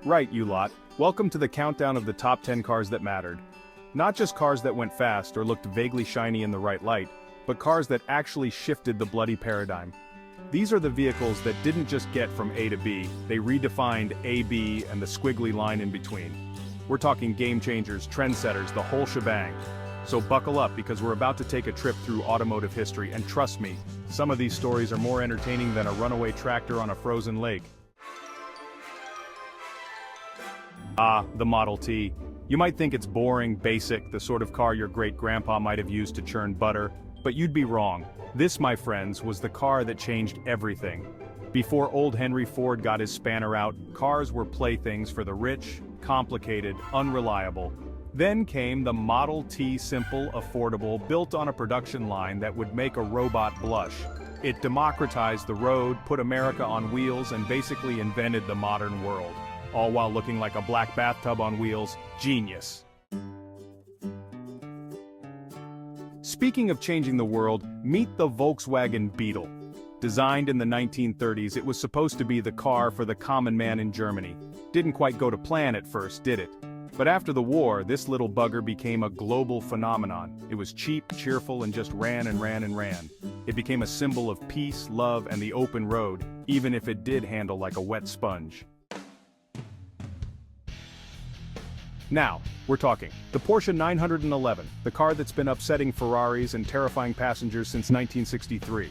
Right, you lot. Welcome to the countdown of the top 10 cars that mattered. Not just cars that went fast or looked vaguely shiny in the right light, but cars that actually shifted the bloody paradigm. These are the vehicles that didn't just get from A to B, they redefined A, B, and the squiggly line in between. We're talking game changers, trendsetters, the whole shebang. So buckle up because we're about to take a trip through automotive history, and trust me, some of these stories are more entertaining than a runaway tractor on a frozen lake. Ah, the Model T. You might think it's boring, basic, the sort of car your great-grandpa might have used to churn butter, but you'd be wrong. This, my friends, was the car that changed everything. Before old Henry Ford got his spanner out, cars were playthings for the rich, complicated, unreliable. Then came the Model T, simple, affordable, built on a production line that would make a robot blush. It democratized the road, put America on wheels, and basically invented the modern world. All while looking like a black bathtub on wheels. Genius. Speaking of changing the world, meet the Volkswagen Beetle. Designed in the 1930s, it was supposed to be the car for the common man in Germany. Didn't quite go to plan at first, did it? But after the war, this little bugger became a global phenomenon. It was cheap, cheerful, and just ran and ran and ran. It became a symbol of peace, love, and the open road, even if it did handle like a wet sponge. Now, we're talking the Porsche 911, the car that's been upsetting Ferraris and terrifying passengers since 1963.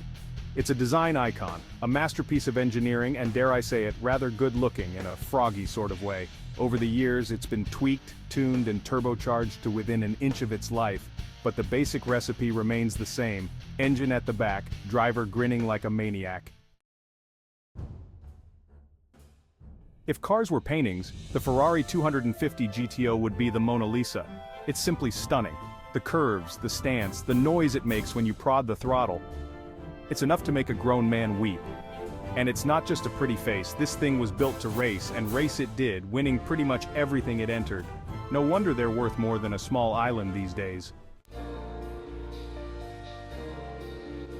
It's a design icon, a masterpiece of engineering, and dare I say it, rather good-looking in a froggy sort of way. Over the years, it's been tweaked, tuned, and turbocharged to within an inch of its life, but the basic recipe remains the same: engine at the back, driver grinning like a maniac. If cars were paintings, the Ferrari 250 GTO would be the Mona Lisa. It's simply stunning. The curves, the stance, the noise it makes when you prod the throttle. It's enough to make a grown man weep. And it's not just a pretty face, this thing was built to race, and race it did, winning pretty much everything it entered. No wonder they're worth more than a small island these days.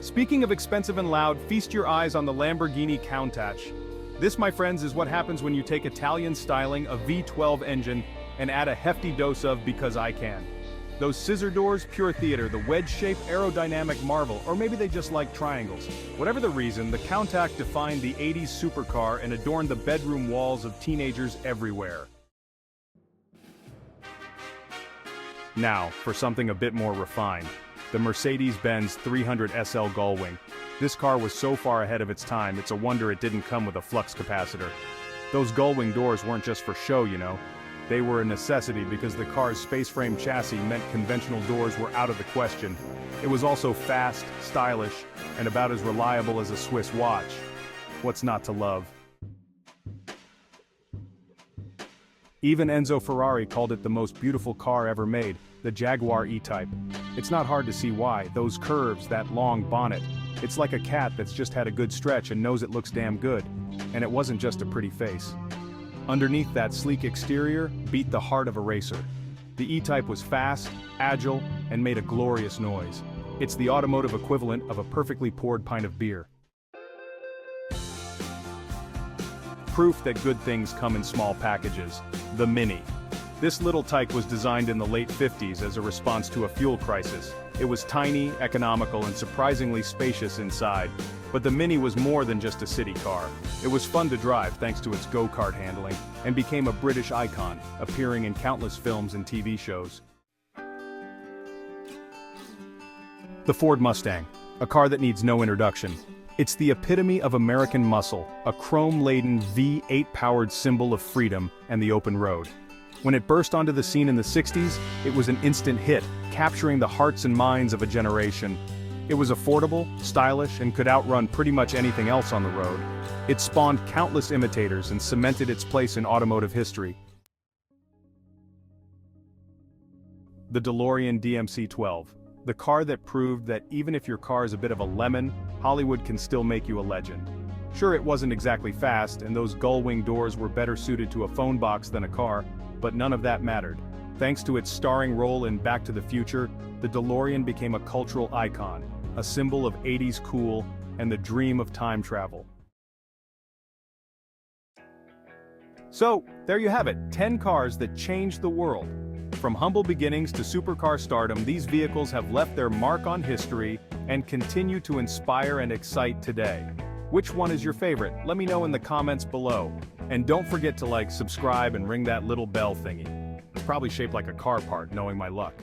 Speaking of expensive and loud, feast your eyes on the Lamborghini Countach. This, my friends, is what happens when you take Italian styling, a V12 engine, and add a hefty dose of because I can. Those scissor doors, pure theater, the wedge-shaped aerodynamic marvel, or maybe they just like triangles. Whatever the reason, the Countach defined the 80s supercar and adorned the bedroom walls of teenagers everywhere. Now, for something a bit more refined, the Mercedes-Benz 300 SL Gullwing. This car was so far ahead of its time, it's a wonder it didn't come with a flux capacitor. Those gullwing doors weren't just for show, you know. They were a necessity because the car's space-frame chassis meant conventional doors were out of the question. It was also fast, stylish, and about as reliable as a Swiss watch. What's not to love? Even Enzo Ferrari called it the most beautiful car ever made, the Jaguar E-Type. It's not hard to see why. Those curves, that long bonnet. It's like a cat that's just had a good stretch and knows it looks damn good. And it wasn't just a pretty face. Underneath that sleek exterior beat the heart of a racer. The E-Type was fast, agile, and made a glorious noise. It's the automotive equivalent of a perfectly poured pint of beer. Proof that good things come in small packages. The Mini. This little tyke was designed in the late 50s as a response to a fuel crisis. It was tiny, economical, and surprisingly spacious inside. But the Mini was more than just a city car. It was fun to drive thanks to its go-kart handling, and became a British icon, appearing in countless films and TV shows. The Ford Mustang, a car that needs no introduction. It's the epitome of American muscle, a chrome-laden V8-powered symbol of freedom and the open road. When it burst onto the scene in the 60s, it was an instant hit, capturing the hearts and minds of a generation. It was affordable, stylish, and could outrun pretty much anything else on the road. It spawned countless imitators and cemented its place in automotive history. The DeLorean DMC-12, the car that proved that even if your car is a bit of a lemon, Hollywood can still make you a legend. Sure, it wasn't exactly fast, and those gull-wing doors were better suited to a phone box than a car, but none of that mattered. Thanks to its starring role in Back to the Future, the DeLorean became a cultural icon, a symbol of 80s cool, and the dream of time travel. So, there you have it, 10 cars that changed the world. From humble beginnings to supercar stardom, these vehicles have left their mark on history and continue to inspire and excite today. Which one is your favorite? Let me know in the comments below. And don't forget to like, subscribe, and ring that little bell thingy. It's probably shaped like a car part, knowing my luck.